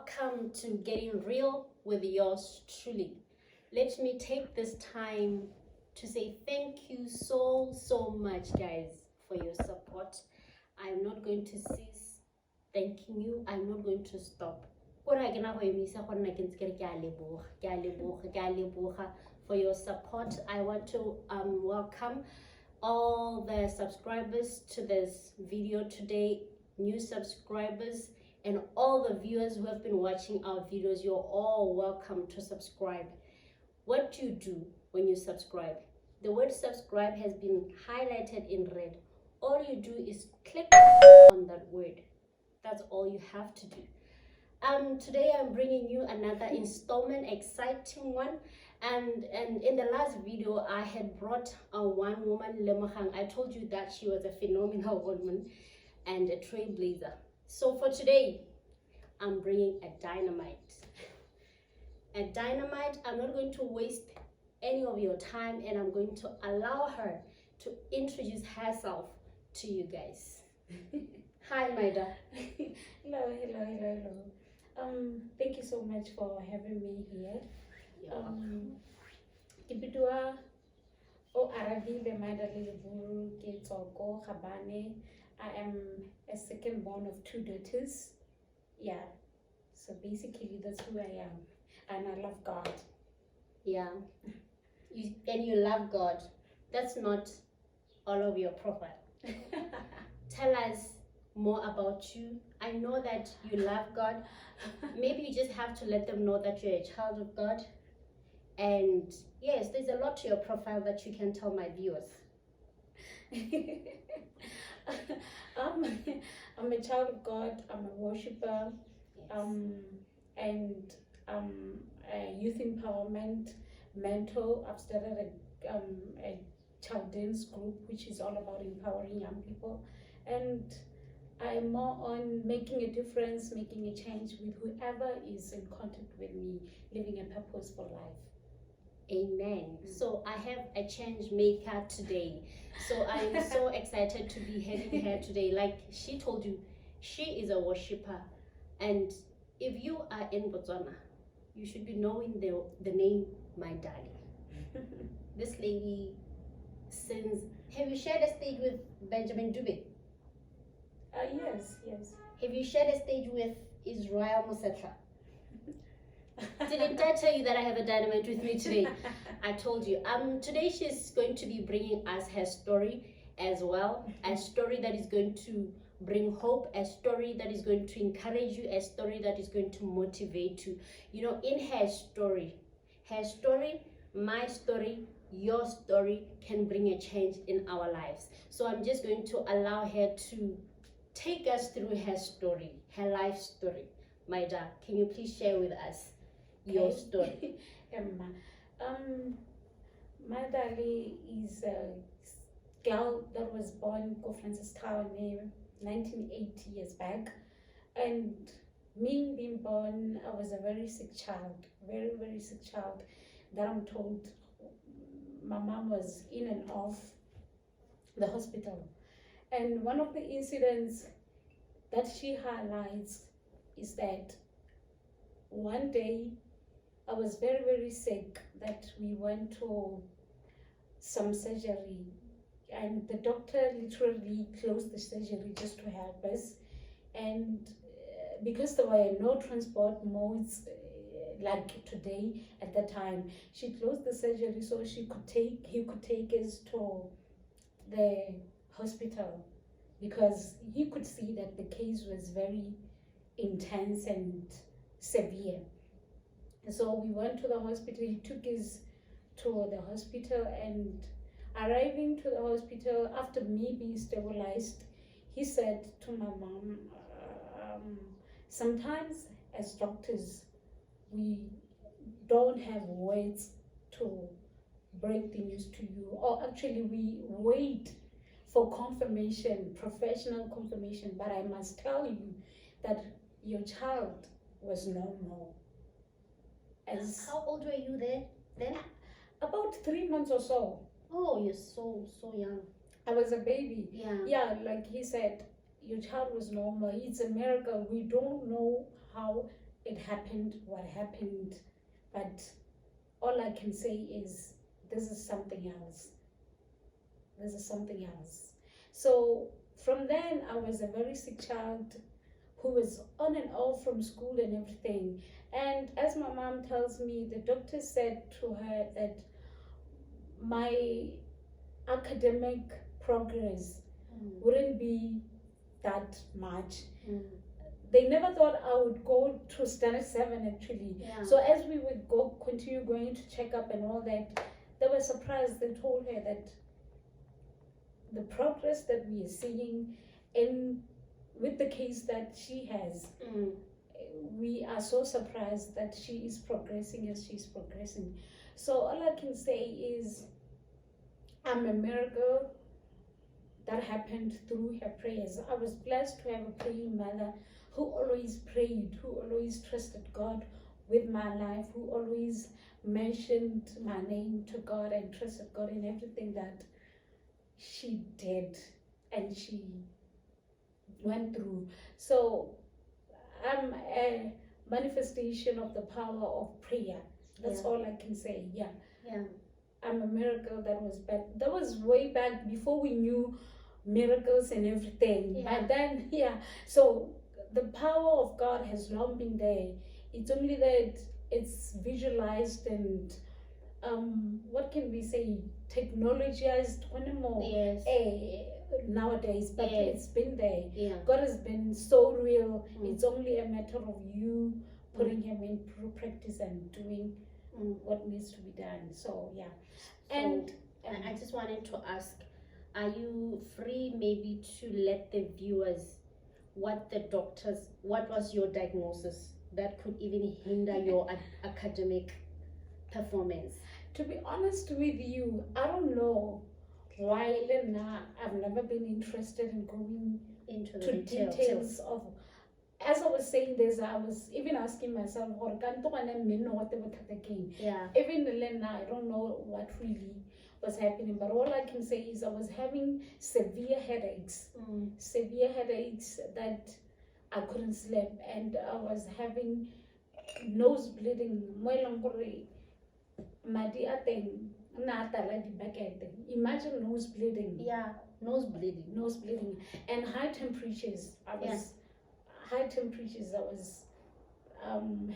Welcome to Getting Real with yours truly. Let me take this time to say thank you so much, guys, for your support. I'm not going to cease thanking you. I'm not going to stop. For your support, I want to welcome all the subscribers to this video today, new subscribers, and all the viewers who have been watching our videos. You're all welcome to subscribe. What do you do when you subscribe? The word subscribe has been highlighted in red. All you do is click on that word. That's all you have to do. Today I'm bringing you another installment, exciting one. And in the last video, I had brought one woman, Lemohang. I told you that she was a phenomenal woman and a trailblazer. So for today, I'm bringing a dynamite. A dynamite. I'm not going to waste any of your time, and I'm going to allow her to introduce herself to you guys. Hi, Maida. Hello. Thank you so much for having me here. Ibidua o Aravile Madali Buru Kitoko Habane. I am a second born of two daughters. Yeah. So basically that's who I am. And I love God. Yeah. And you love God. That's not all of your profile. Tell us more about you. I know that you love God. Maybe you just have to let them know that you're a child of God. And yes, there's a lot to your profile that you can tell my viewers. I'm a child of God. I'm a worshiper. Yes. And a youth empowerment mentor. I've started a children's group which is all about empowering young people, and I'm more on making a difference, making a change with whoever is in contact with me, living a purposeful life. Amen. So I have a change maker today. So I'm so excited to be having her today. Like she told you, she is a worshiper. And if you are in Botswana, you should be knowing the name My Daddy. This lady sings. Have you shared a stage with Benjamin Dube? Yes. Have you shared a stage with Israel Mosetla? Didn't I tell you that I have a dynamite with me today? I told you. Today she's going to be bringing us her story as well. A story that is going to bring hope, a story that is going to encourage you, a story that is going to motivate you. You know, in her story, my story, your story can bring a change in our lives. So I'm just going to allow her to take us through her story, her life story. Maida, can you please share with us your story? Madali is a girl that was born in Francestown in 1980 years back, and me being born, I was a very sick child, very sick child, that I'm told my mom was in and off the hospital. And one of the incidents that she highlights is that one day I was very sick, that we went to some surgery, and the doctor literally closed the surgery just to help us. And because there were no transport modes like today at that time, she closed the surgery so he could take us to the hospital, because he could see that the case was very intense and severe. So we went to the hospital. He took us to the hospital, and arriving to the hospital after me being stabilized, he said to my mom, sometimes as doctors we don't have words to break the news to you, or actually we wait for confirmation, professional confirmation, but I must tell you that your child was normal. How old were you then? About 3 months or so. Oh, you're so young. I was a baby. Yeah, like he said, your child was normal. It's a miracle. We don't know how it happened what happened, but all I can say is this is something else. This is something else. So from then, I was a very sick child who was on and off from school and everything. And as my mom tells me, the doctor said to her that my academic progress wouldn't be that much. They never thought I would go to standard 7 actually. Yeah. So as we would continue going to check up and all that, they were surprised. They told her that the progress that we are seeing in with the case that she has, we are so surprised that she is progressing as she's progressing. So all I can say is I'm a miracle that happened through her prayers. I was blessed to have a praying mother who always prayed, who always trusted God with my life, who always mentioned my name to God and trusted God in everything that she did and she went through. So I'm a manifestation of the power of prayer. That's all I can say. Yeah. I'm a miracle that was back. That was way back before we knew miracles and everything. But then, so the power of God has long been there. It's only that it's visualized and what can we say, technologized nowadays, but it's been there. God has been so real. It's only a matter of you putting him in practice and doing what needs to be done. So and I just wanted to ask, are you free maybe to let the viewers what was your diagnosis that could even hinder your academic performance? To be honest with you, I don't know why I've never been interested in going into the details of. As I was saying this, I was even asking myself, even Lena, I don't know what really was happening, but all I can say is I was having severe headaches that I couldn't sleep, and I was having nose bleeding. Imagine nose bleeding. Nose bleeding. And high temperatures. I was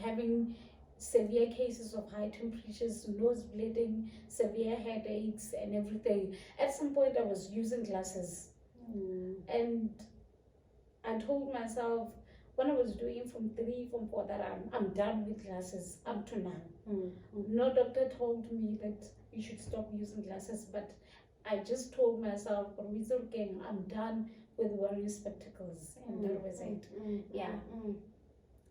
having severe cases of high temperatures, nose bleeding, severe headaches and everything. At some point I was using glasses. And I told myself when I was doing Form 3, Form 4 that I'm done with glasses up to now. No doctor told me that you should stop using glasses, but I just told myself, I'm done with wearing spectacles, and that was it.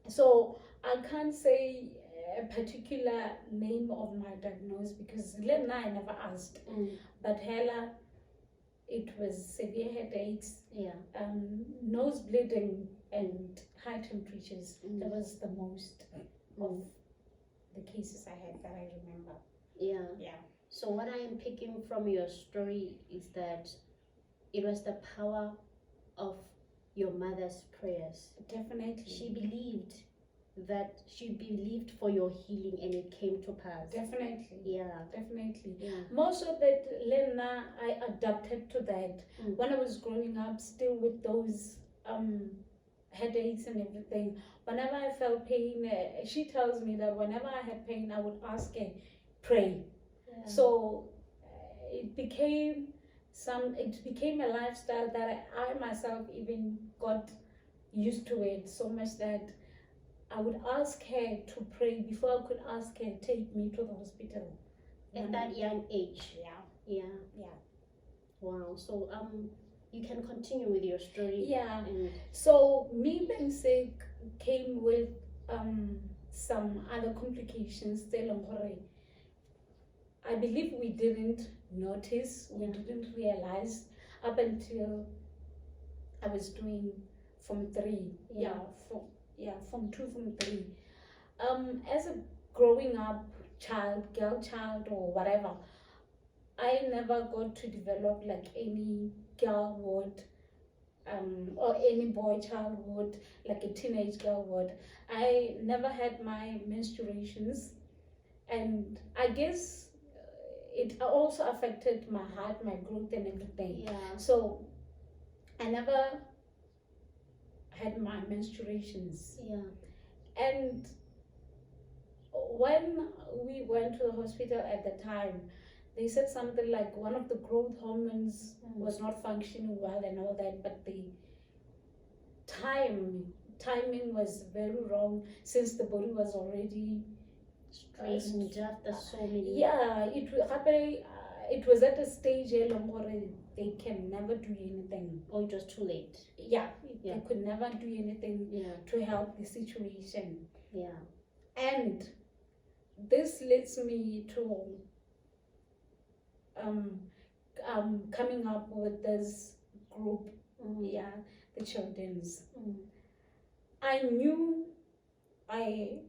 So I can't say a particular name of my diagnosis because Lena I never asked, but Hela, it was severe headaches, nose bleeding and high temperatures. That was the most of the cases I had that I remember. So what I am picking from your story is that it was the power of your mother's prayers. Definitely. She believed for your healing and it came to pass. Definitely. Definitely. Yeah. Most of that, Lena, I adapted to that. When I was growing up, still with those headaches and everything. Whenever I felt pain, she tells me that whenever I had pain, I would ask her, pray. So it became a lifestyle that I myself even got used to it so much that I would ask her to pray before I could ask her take me to the hospital. At that young age. Yeah. Wow. So you can continue with your story. So me being sick came with some other complications. I believe we didn't notice, we didn't realize up until I was doing Form 3. Form 2, Form 3. As a growing up child, girl child or whatever, I never got to develop like any girl would or any boy child would, like a teenage girl would. I never had my menstruations, and I guess it also affected my heart, my growth, and everything. Yeah. So I never had my menstruations. Yeah. And when we went to the hospital at the time, they said something like one of the growth hormones was not functioning well and all that, but the timing was very wrong, since the body was already Strained after so many. yeah, it was at a stage where they can never do anything. Oh, it was too late. Yeah, Yeah. they could never do anything Yeah. to help the situation. Yeah. And this leads me to coming up with this group, yeah, the children's. I knew I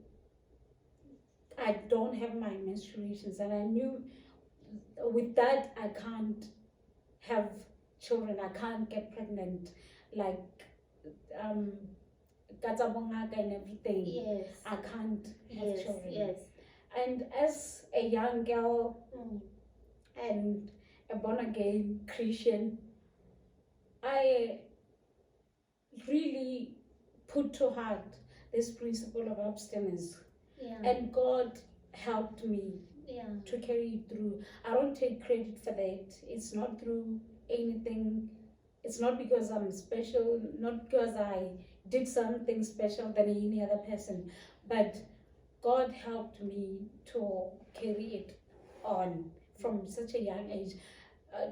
don't have my menstruations, and I knew with that I can't have children, I can't get pregnant, like katsabongaka and everything. Yes. I can't have Yes. children. Yes. And as a young girl and a born again Christian, I really put to heart this principle of abstinence. Yeah. And God helped me to carry it through. I don't take credit for that. It's not through anything. It's not because I'm special, not because I did something special than any other person, but God helped me to carry it on from such a young age,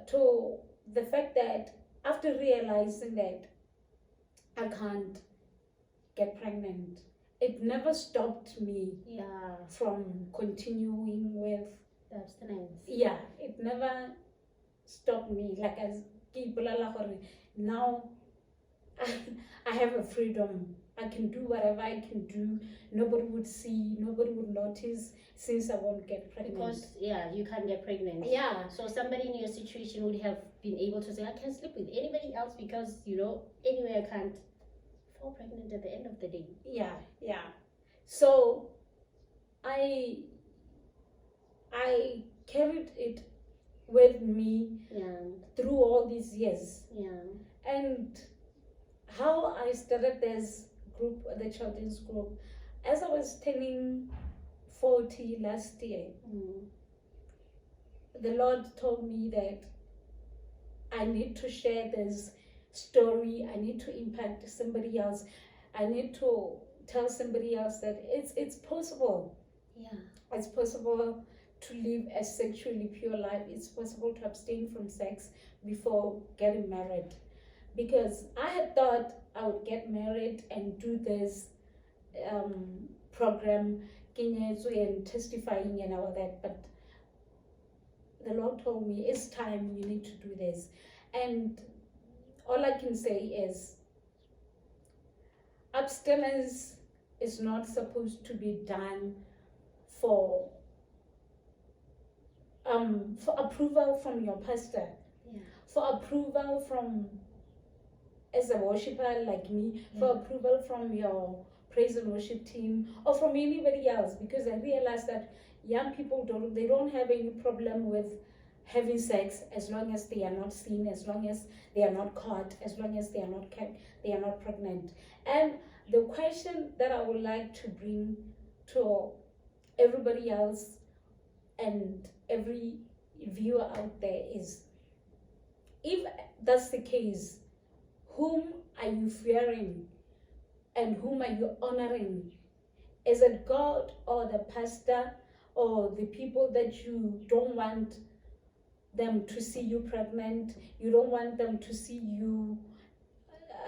to the fact that after realizing that I can't get pregnant, it never stopped me from continuing with abstinence. Yeah, it never stopped me. Like as now I have a freedom. I can do whatever I can do. Nobody would see, nobody would notice, since I won't get pregnant. Because you can't get pregnant. Yeah. So somebody in your situation would have been able to say, I can sleep with anybody else because anyway I can't fall pregnant at the end of the day. Yeah. So I carried it with me through all these years. And how I started this group, the children's group, as I was turning 40 last year, the Lord told me that I need to share this story. I need to impact somebody else. I need to tell somebody else that it's possible. It's possible to live a sexually pure life. It's possible to abstain from sex before getting married. Because I had thought I would get married and do this program, and testifying and all that, but the Lord told me, it's time, you need to do this. And all I can say is, abstinence is not supposed to be done for approval from your pastor, for approval from, as a worshiper like me, for approval from your praise and worship team, or from anybody else, because I realized that young people don't have any problem with having sex as long as they are not seen, as long as they are not caught, as long as they are not pregnant. And the question that I would like to bring to everybody else and every viewer out there is, if that's the case, whom are you fearing and whom are you honoring? Is it God or the pastor or the people that you don't want them to see you pregnant? You don't want them to see you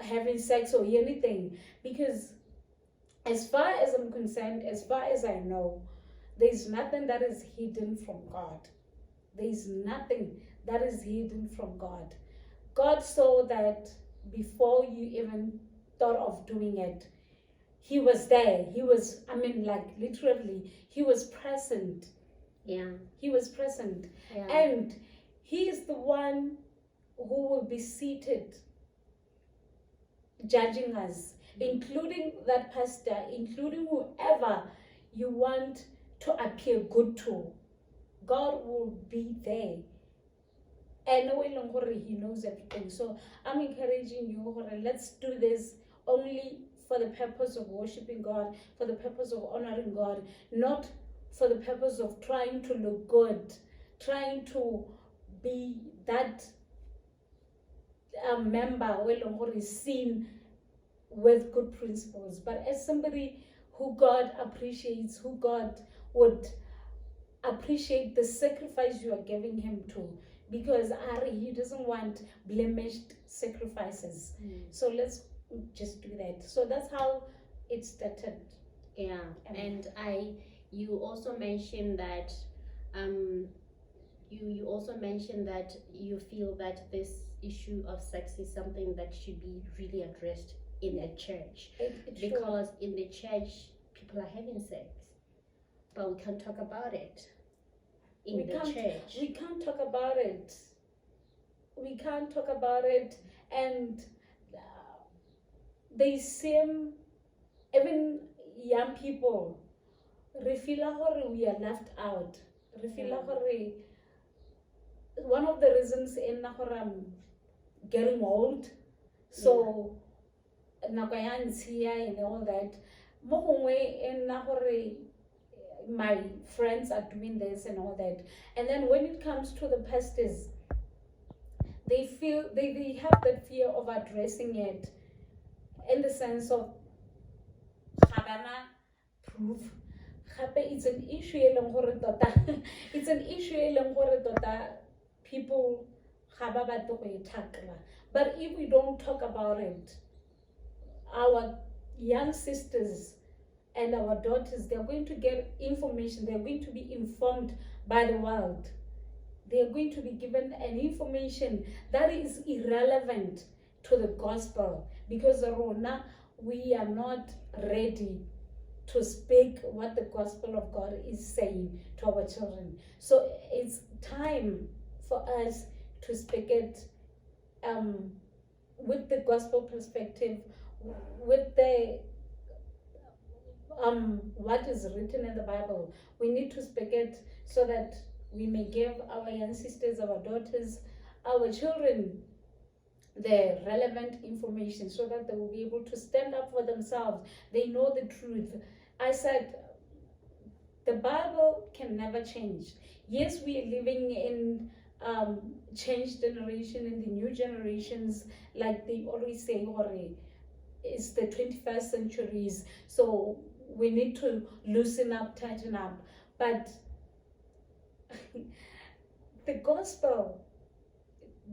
having sex or anything? Because as far as I'm concerned, as far as I know, there's nothing that is hidden from God. There's nothing that is hidden from God. God saw that before you even thought of doing it. He was there. He was, literally, he was present. He was present. And he is the one who will be seated judging us, including that pastor, including whoever you want to appear good to. God will be there. And he knows everything. So I'm encouraging you, let's do this only for the purpose of worshiping God, for the purpose of honoring God, not for the purpose of trying to look good, trying to be that member who is seen with good principles, but as somebody who God appreciates, who God would appreciate the sacrifice you are giving him to, because he doesn't want blemished sacrifices. So let's just do that. So that's how it started. Yeah, and you also mentioned that you also mentioned that you feel that this issue of sex is something that should be really addressed in the church, because in the church people are having sex, but we can't talk about it in the church. We can't talk about it. We can't talk about it, and they seem, even young people, we feel like we are left out. We feel like one of the reasons in I'm getting old, so and all that, my friends are doing this and all that, and then when it comes to the pastors, they feel they have that fear of addressing it, in the sense of proof. It's an issue it's an issue people but if we don't talk about it, our young sisters and our daughters, they're going to get information, they're going to be informed by the world, they're going to be given an information that is irrelevant to the gospel, because we are not ready to speak what the gospel of God is saying to our children. So it's time for us to speak it with the gospel perspective, with the what is written in the Bible. We need to speak it so that we may give our young sisters, our daughters, our children the relevant information, so that they will be able to stand up for themselves. They know the truth. I said, the Bible can never change. Yes, we are living in changed generation, in the new generations, like they always say, it's the 21st centuries, so we need to loosen up, tighten up. But the gospel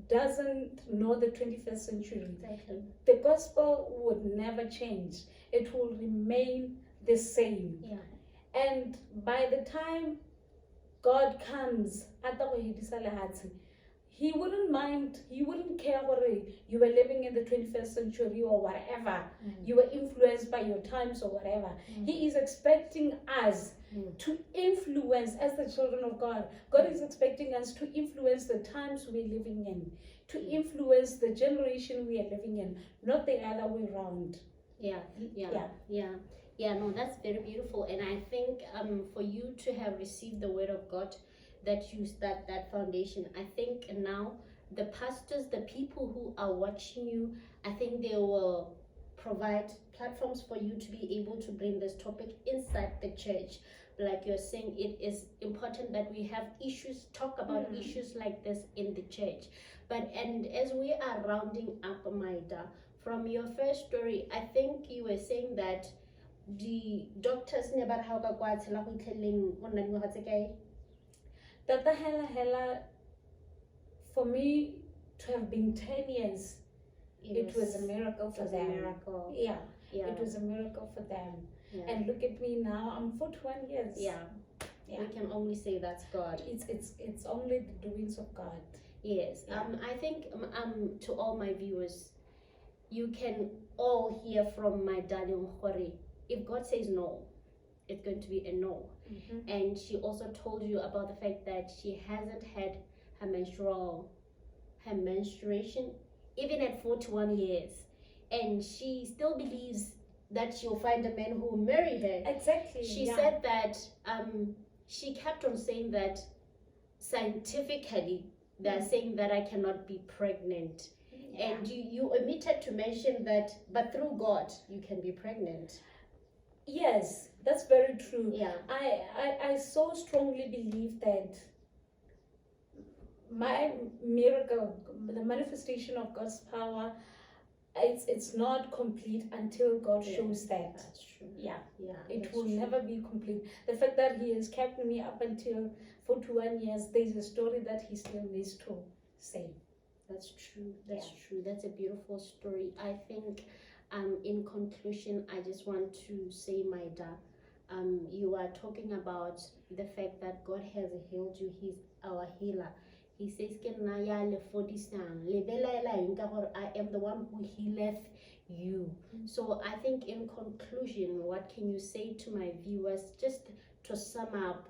doesn't know the 21st century. Exactly. The gospel would never change. It will remain the same. Yeah. And by the time God comes, he wouldn't mind, he wouldn't care whether you were living in the 21st century or whatever, you were influenced by your times or whatever. He is expecting us to influence, as the children of God. God is expecting us to influence the times we're living in, to influence the generation we are living in, not the other way around. No, that's very beautiful. And I think for you to have received the word of God, that you start that foundation, I think now the pastors, the people who are watching you, I think they will provide platforms for you to be able to bring this topic inside the church. Like you're saying, it is important that we have issues, talk about issues like this in the church. And as we are rounding up, Maida, from your first story, I think you were saying that the doctors never have a Tata hela, for me to have been 10 years, it was a miracle for them. It was a miracle for them. And look at me now, I'm 41 years. We can only say that's God. It's only the doings of God. Yes. I think to all my viewers, you can all hear from my darling Khore. If God says no, it's going to be a no. And she also told you about the fact that she hasn't had her menstruation even at 41 years. and she still believes that she'll find a man who will marry her. Exactly. She said that she kept on saying that scientifically they're saying that I cannot be pregnant. Yeah. And you omitted to mention that, but through God you can be pregnant. Yes, that's very true. Yeah. I so strongly believe that my miracle, the manifestation of God's power, it's not complete until God shows that. That's true. Yeah. It that's will true. never be complete. The fact that He has kept me up until 41 years, there's a story that He still needs to say. That's true. That's true. That's a beautiful story. I think in conclusion, I just want to say, Maida, you are talking about the fact that God has healed you. He's our healer. He says, I am the one who healeth you. So I think in conclusion, what can you say to my viewers, just to sum up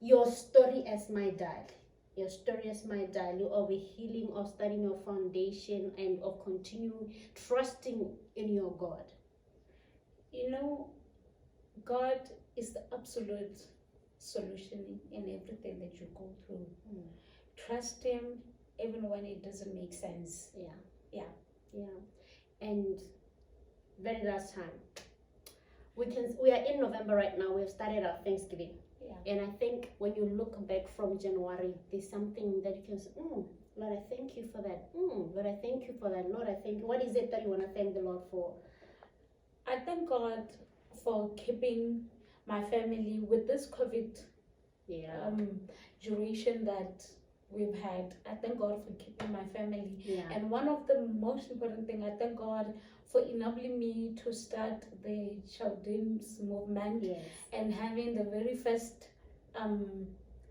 your story as my dad? Your story as my dad, of a healing, of starting your foundation, and of continuing trusting in your God. You know, God is the absolute solution in everything that you go through. Trust Him even when it doesn't make sense. Yeah. And very last time, we are in November right now. We've started our Thanksgiving. And I think when you look back from January, there's something that you can say, Lord, I thank you for that. Lord, I thank you for that. Lord, I thank you. What is it that you want to thank the Lord for? I thank God for keeping my family with this COVID duration that we've had. I thank God for keeping my family. And one of the most important things, I thank God for enabling me to start the Children's movement and having the very first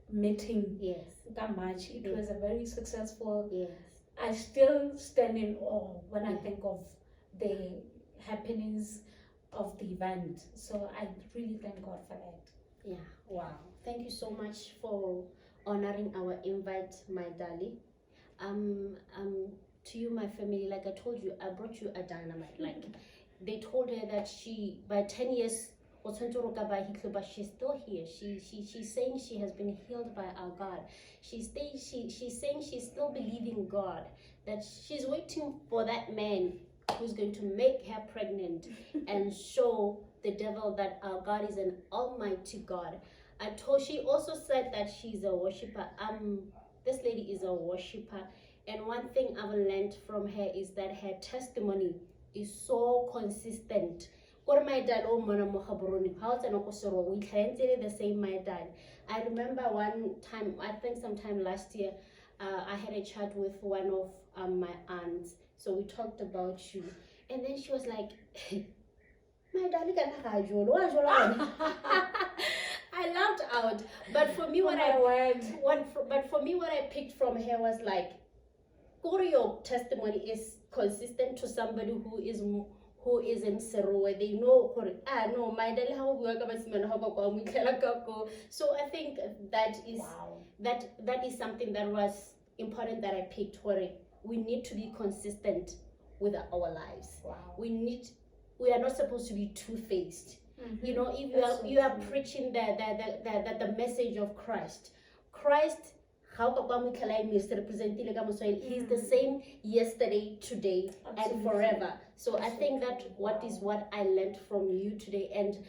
meeting. March. It was a very successful. I still stand in awe when I think of the happenings of the event. So I really thank God for that. Wow. Thank you so much for honoring our invite, my darling. To you, my family, like I told you, I brought you a dynamite. Like they told her that she, by 10 years, but she's still here. She's saying she has been healed by our God. She's saying she's still believing God, that she's waiting for that man who's going to make her pregnant and show the devil that our God is an almighty God. She also said that she's a worshiper. This lady is a worshiper. And one thing I've learned from her is that her testimony is so consistent. The same my dad. I remember one time, I think sometime last year, I had a chat with one of my aunts. So we talked about you. And then she was like, my darling, I laughed out. But for me, what I picked from her was like, your testimony is consistent to somebody who is in Serowe. They know, no, my darling, how we work. So I think that is that is something that was important that I picked for it. We need to be consistent with our lives. We are not supposed to be two-faced. You know, if you are preaching the message of Christ, he's the same yesterday, today, and forever. So I think that what I learned from you today. And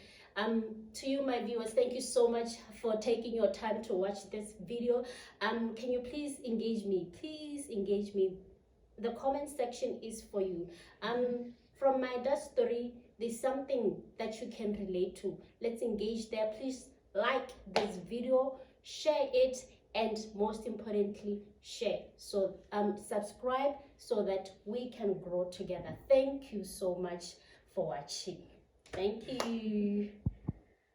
to you, my viewers, thank you so much for taking your time to watch this video. Can you please engage me? The comment section is for you. From my dad's story, there's something that you can relate to. Let's engage there. Please like this video, share it, and most importantly, share. So subscribe so that we can grow together. Thank you so much for watching. Thank you.